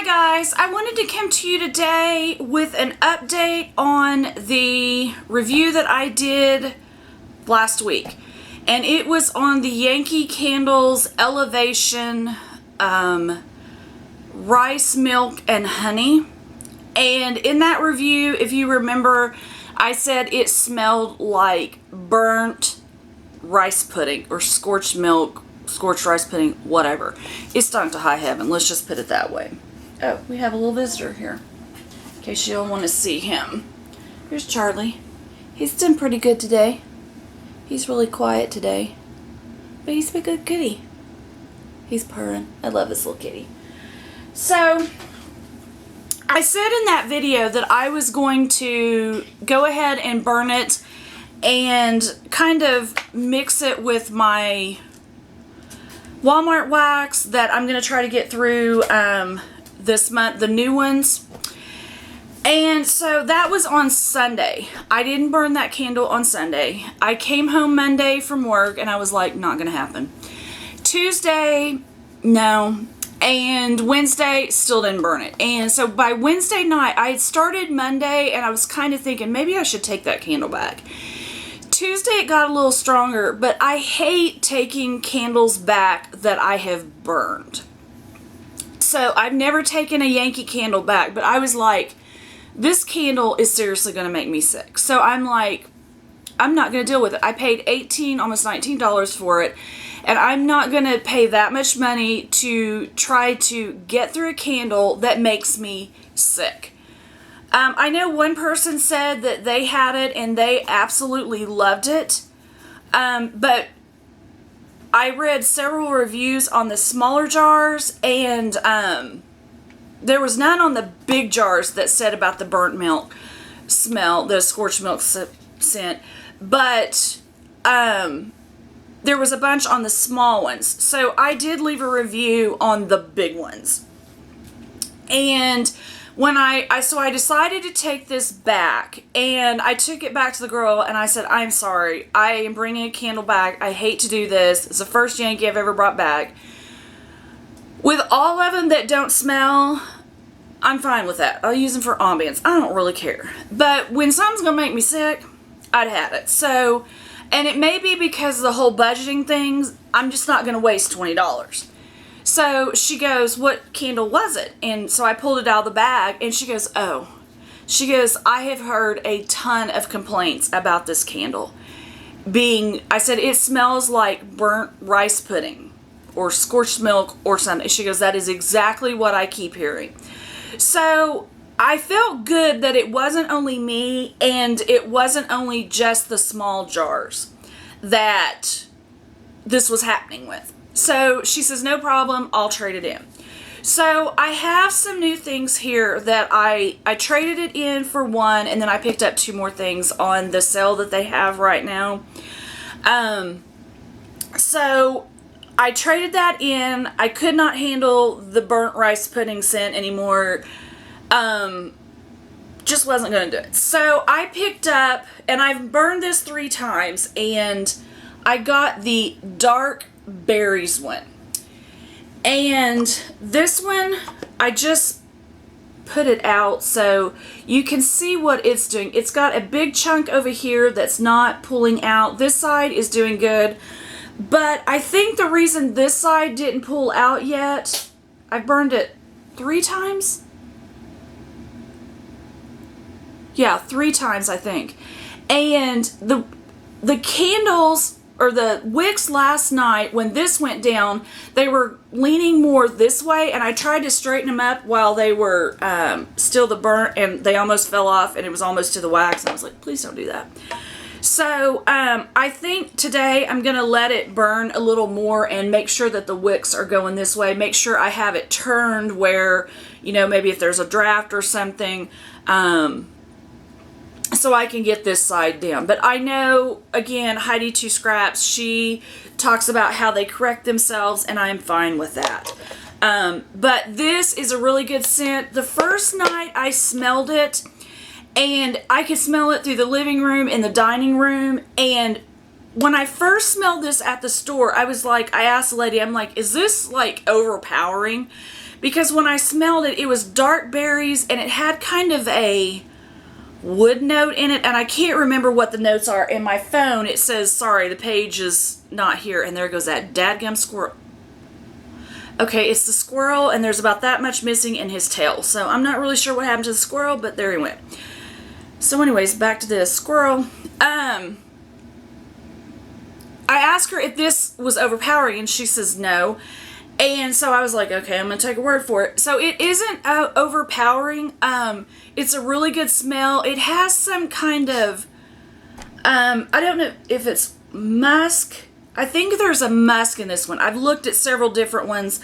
Hi guys, I wanted to come to you today with an update on the review that I did last week. And it was on the Yankee Candles Elevation Rice, Milk, and Honey. And in that review, if you remember, I said it smelled like burnt rice pudding or scorched milk, scorched rice pudding, whatever. It stunk to high heaven, let's just put it that way. Oh, we have a little visitor here, in case you don't want to see him. Here's Charlie. He's done pretty good today. He's really quiet today, but he's a good kitty. He's purring. I love this little kitty. So, I said in that video that I was going to go ahead and burn it and kind of mix it with my Walmart wax that I'm going to try to get through this month, the new ones. And so that was on Sunday. I didn't burn that candle on Sunday. I came home Monday from work and I was like, not going to happen. Tuesday, no. And Wednesday, still didn't burn it. And so by Wednesday night, I had started Monday and I was kind of thinking maybe I should take that candle back. Tuesday it got a little stronger, but I hate taking candles back that I have burned. So I've never taken a Yankee candle back, but I was like, this candle is seriously going to make me sick. So I'm like, I'm not going to deal with it. I paid $18, almost $19 for it, and I'm not going to pay that much money to try to get through a candle that makes me sick. I know one person said that they had it and they absolutely loved it, but I read several reviews on the smaller jars, and there was none on the big jars that said about the burnt milk smell, the scorched milk scent, but there was a bunch on the small ones. So I did leave a review on the big ones. And when I decided to take this back, and I took it back to the girl and I said, I'm sorry, I am bringing a candle back. I hate to do this. It's the first Yankee I've ever brought back. With all of them that don't smell, I'm fine with that. I'll use them for ambience. I don't really care. But when something's going to make me sick, I'd have it. So, and it may be because of the whole budgeting things, I'm just not going to waste $20. So she goes, what candle was it? And so I pulled it out of the bag and she goes, oh. She goes, I have heard a ton of complaints about this candle. I said, it smells like burnt rice pudding or scorched milk or something. She goes, that is exactly what I keep hearing. So I felt good that it wasn't only me and it wasn't only just the small jars that this was happening with. So she says, no problem, I'll trade it in. So I have some new things here that I traded it in for one, and then I picked up two more things on the sale that they have right now. So I traded that in. I could not handle the burnt rice pudding scent anymore. Just wasn't going to do it. So I picked up, and I've burned this 3 times, and I got the dark berries one. And this one, I just put it out so you can see what it's doing. It's got a big chunk over here that's not pulling out. This side is doing good. But I think the reason this side didn't pull out yet, I've burned it 3 times? Yeah, 3 times I think. And the candles, or the wicks last night, when this went down, they were leaning more this way, and I tried to straighten them up while they were still the burnt, and they almost fell off, and it was almost to the wax, and I was like, please don't do that. So, I think today I'm going to let it burn a little more and make sure that the wicks are going this way. Make sure I have it turned where, you know, maybe if there's a draft or something, so I can get this side down. But I know, again, Heidi Two Scraps, she talks about how they correct themselves, and I'm fine with that. But this is a really good scent. The first night I smelled it, and I could smell it through the living room and the dining room, and when I first smelled this at the store, I was like, I asked the lady, I'm like, is this like overpowering? because when I smelled it, it was dark berries and it had kind of a wood note in it, and I can't remember what the notes are. In my phone it says, sorry, the page is not here, and there goes that dadgum squirrel. Okay, it's the squirrel, and there's about that much missing in his tail, so I'm not really sure what happened to the squirrel, but there he went. So anyways, back to this squirrel. I asked her if this was overpowering, and she says no. And so I was like, okay, I'm going to take a word for it. So it isn't overpowering. It's a really good smell. It has some kind of, I don't know if it's musk. I think there's a musk in this one. I've looked at several different ones.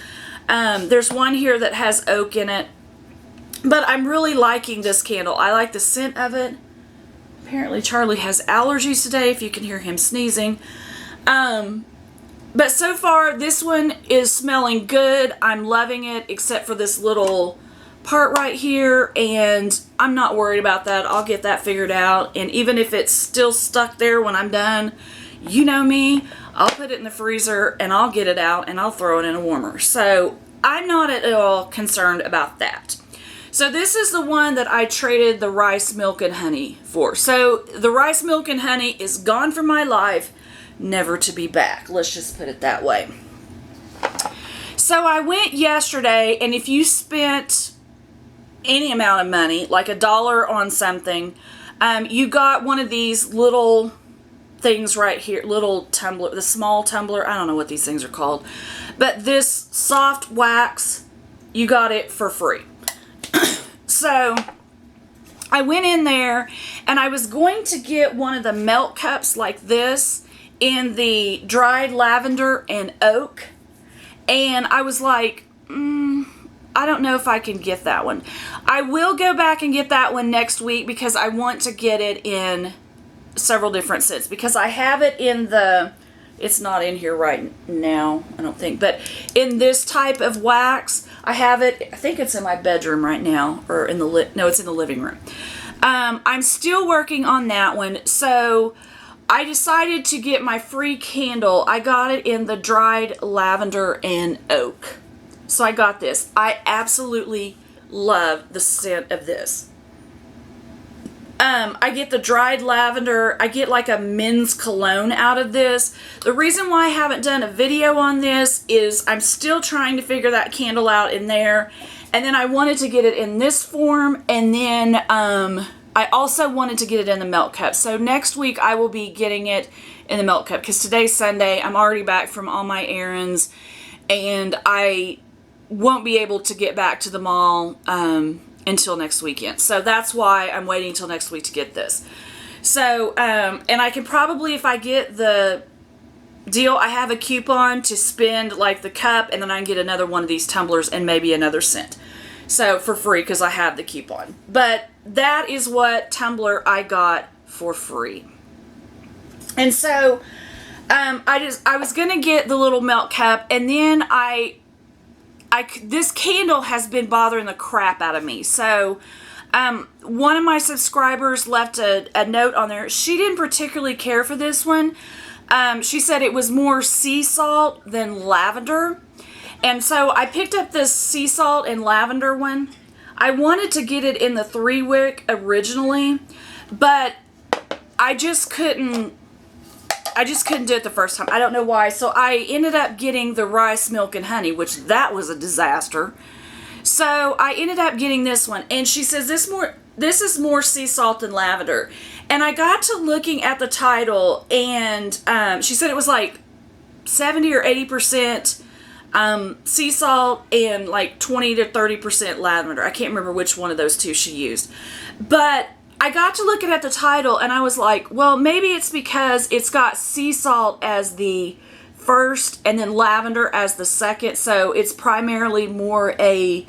There's one here that has oak in it. But I'm really liking this candle. I like the scent of it. Apparently Charlie has allergies today, if you can hear him sneezing. But so far, this one is smelling good. I'm loving it, except for this little part right here, and I'm not worried about that. I'll get that figured out, and even if it's still stuck there when I'm done, you know me, I'll put it in the freezer, and I'll get it out, and I'll throw it in a warmer. So I'm not at all concerned about that. So this is the one that I traded the rice, milk, and honey for. So the rice, milk, and honey is gone from my life, never to be back. Let's just put it that way. So I went yesterday, and if you spent any amount of money, like $1 on something, you got one of these little things right here, little tumbler, the small tumbler, I don't know what these things are called, but this soft wax, you got it for free. So I went in there, and I was going to get one of the milk cups like this, in the dried lavender and oak, and I was like, I don't know if I can get that one. I will go back and get that one next week, because I want to get it in several different scents, because I have it in the, it's not in here right now, I don't think, but in this type of wax. I have it, I think it's in my bedroom right now, or in the, no, it's in the living room. I'm still working on that one, so I decided to get my free candle. I got it in the dried lavender and oak. So I got this. I absolutely love the scent of this. I get the dried lavender. I get like a men's cologne out of this. The reason why I haven't done a video on this is I'm still trying to figure that candle out in there. And then I wanted to get it in this form, and then I also wanted to get it in the milk cup. So next week I will be getting it in the milk cup, because today's Sunday. I'm already back from all my errands, and I won't be able to get back to the mall until next weekend. So that's why I'm waiting until next week to get this. So, and I can probably, if I get the deal, I have a coupon to spend like the cup, and then I can get another one of these tumblers and maybe another scent. So for free, because I have the coupon. But that is what tumbler I got for free. And so I was gonna get the little milk cup, and then this candle has been bothering the crap out of me. So one of my subscribers left a note on there. She didn't particularly care for this one. She said it was more sea salt than lavender. And so I picked up this sea salt and lavender one. I wanted to get it in the 3-wick originally, but I just couldn't do it the first time. I don't know why. So I ended up getting the rice, milk, and honey, which that was a disaster. So I ended up getting this one, and she says this is more sea salt than lavender. And I got to looking at the title, and she said it was like 70 or 80% sea salt and like 20 to 30% lavender. I can't remember which one of those two she used. But I got to looking at the title, and I was like, well, maybe it's because it's got sea salt as the first and then lavender as the second. So it's primarily more a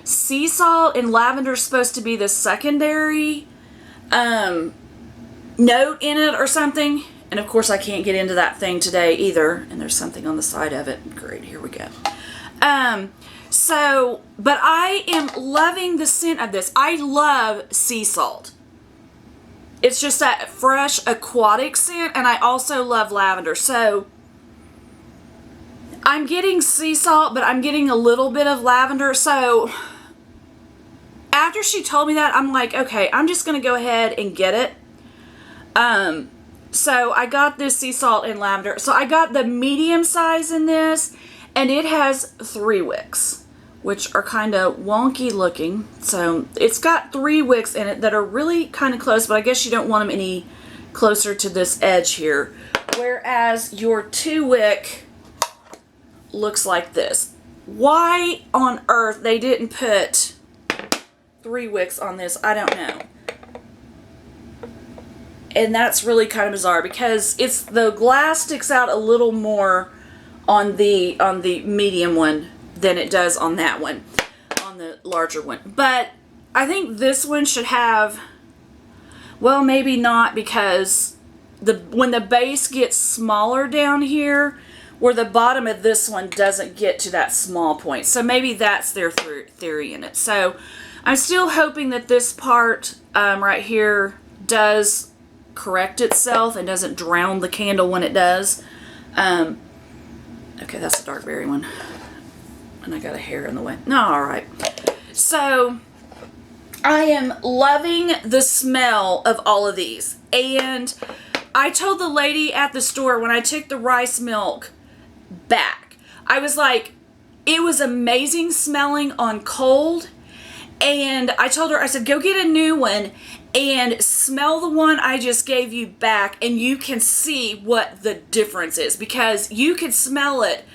sea salt, and lavender is supposed to be the secondary note in it or something. And of course I can't get into that thing today either. And there's something on the side of it. Great, here we go. But I am loving the scent of this. I love sea salt. It's just that fresh aquatic scent, and I also love lavender. So I'm getting sea salt, but I'm getting a little bit of lavender. So after she told me that, I'm like, okay, I'm just going to go ahead and get it. So I got this sea salt and lavender. So I got the medium size in this, and it has 3 wicks, which are kind of wonky looking. So it's got 3 wicks in it that are really kind of close, but I guess you don't want them any closer to this edge here. Whereas your 2 wick looks like this. Why on earth they didn't put 3 wicks on this, I don't know. And that's really kind of bizarre because it's the glass sticks out a little more on the medium one than it does on that one, on the larger one. But I think this one should have, well, maybe not, because when the base gets smaller down here, where the bottom of this one doesn't get to that small point. So maybe that's their theory in it. So I'm still hoping that this part right here does correct itself and doesn't drown the candle when it does. Okay, that's the dark berry one. And I got a hair in the way. No, all right. So I am loving the smell of all of these. And I told the lady at the store when I took the rice milk back, I was like, it was amazing smelling on cold. And I told her, I said, go get a new one and smell the one I just gave you back, and you can see what the difference is, because you could smell it,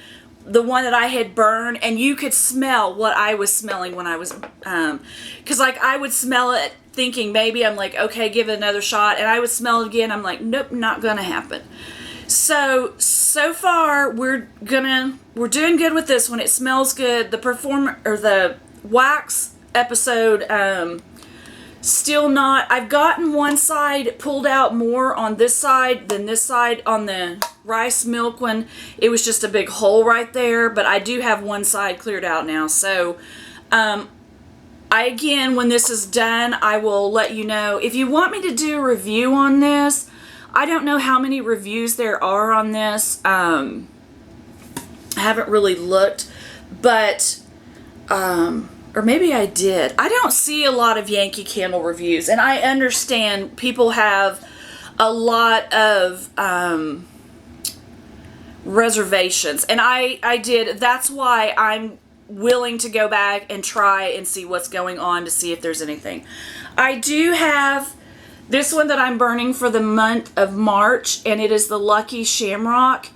the one that I had burned, and you could smell what I was smelling when I was, because like I would smell it thinking maybe I'm like, okay, give it another shot, and I would smell it again, I'm like, nope, not gonna happen. So far we're doing good with this one. It smells good. The wax episode, still not. I've gotten one side pulled out more on this side than this side. On the rice milk one, it was just a big hole right there, but I do have one side cleared out now. So again, when this is done, I will let you know. If you want me to do a review on this, I don't know how many reviews there are on this. I haven't really looked, but or maybe I did. I don't see a lot of Yankee candle reviews, and I understand people have a lot of reservations, and I did. That's why I'm willing to go back and try and see what's going on to see if there's anything. I do have this one that I'm burning for the month of March, and it is the Lucky Shamrock.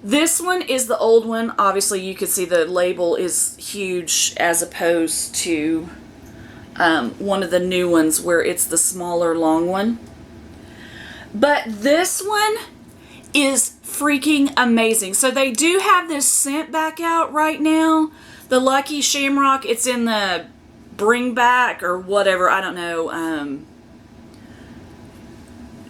This one is the old one. Obviously, you can see the label is huge as opposed to one of the new ones where it's the smaller, long one. But this one is freaking amazing. So they do have this scent back out right now. The Lucky Shamrock, it's in the bring back or whatever. I don't know.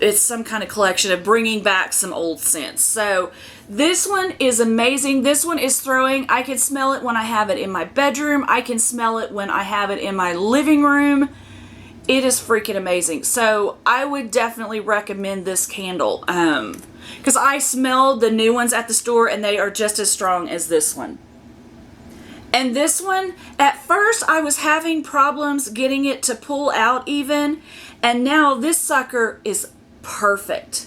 It's some kind of collection of bringing back some old scents. So this one is amazing. This one is throwing. I can smell it when I have it in my bedroom. I can smell it when I have it in my living room. It is freaking amazing. So I would definitely recommend this candle. Because I smelled the new ones at the store and they are just as strong as this one. And this one, at first I was having problems getting it to pull out even. And now this sucker is perfect.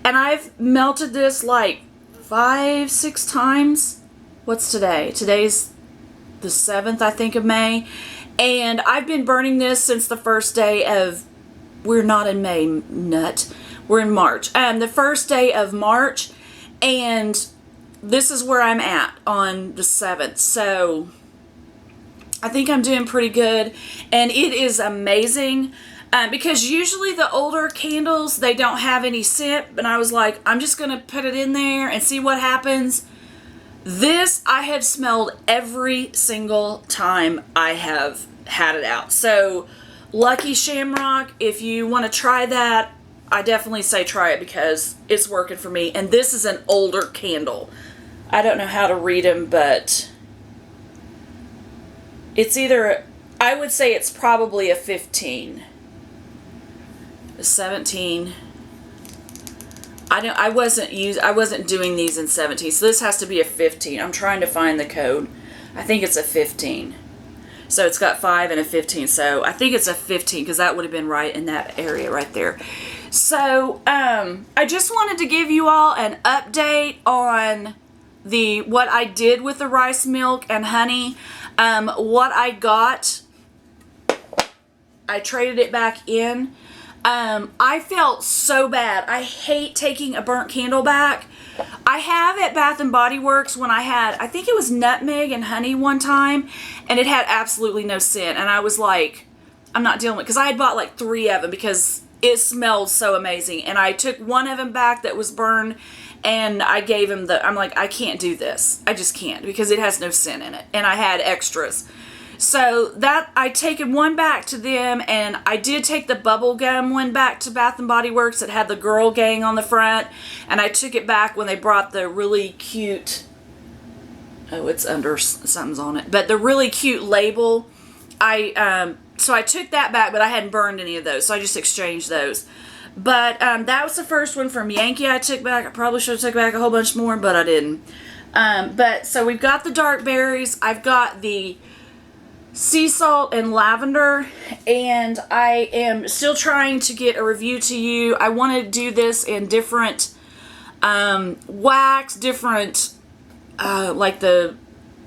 And I've melted this like 5-6 times. What's today? Today's the 7th, I think, of May. And I've been burning this since the first day of, we're not in May, nut. We're in March. The first day of March. And this is where I'm at on the 7th. So I think I'm doing pretty good. And it is amazing. Because usually the older candles, they don't have any scent. And I was like, I'm just going to put it in there and see what happens. This I have smelled every single time I have had it out. So Lucky Shamrock, if you want to try that, I definitely say try it because it's working for me. And this is an older candle. I don't know how to read them, but it's either, I would say it's probably a 15. 17, I wasn't doing these in 17, so this has to be a 15. I'm trying to find the code. I think it's a 15. So it's got 5 and a 15. So I think it's a 15 because that would have been right in that area right there. So I just wanted to give you all an update on what I did with the rice milk and honey. What I got, I traded it back in. I felt so bad. I hate taking a burnt candle back. I have at Bath & Body Works when I think it was nutmeg and honey one time, and it had absolutely no scent. And I was like, I'm not dealing with it, because I had bought like 3 of them because it smelled so amazing. And I took one of them back that was burned, and I gave him I'm like, I can't do this. I just can't, because it has no scent in it. And I had extras. So that I taken one back to them, and I did take the bubble gum one back to Bath & Body Works that had the girl gang on the front, and I took it back when they brought the really cute, oh, it's under, something's on it, but the really cute label. So I took that back, but I hadn't burned any of those, so I just exchanged those. But that was the first one from Yankee I took back. I probably should have took back a whole bunch more, but I didn't. But so we've got the dark berries. I've got the sea salt and lavender, and I am still trying to get a review to you. I want to do this in different wax, different like the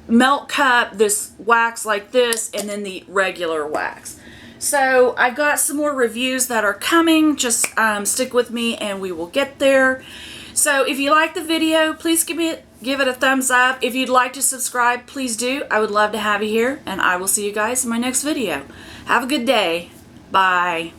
melt cup, this wax like this, and then the regular wax. So I've got some more reviews that are coming. Just stick with me and we will get there. So if you like the video, please give it a thumbs up. If you'd like to subscribe, please do. I would love to have you here, and I will see you guys in my next video. Have a good day. Bye.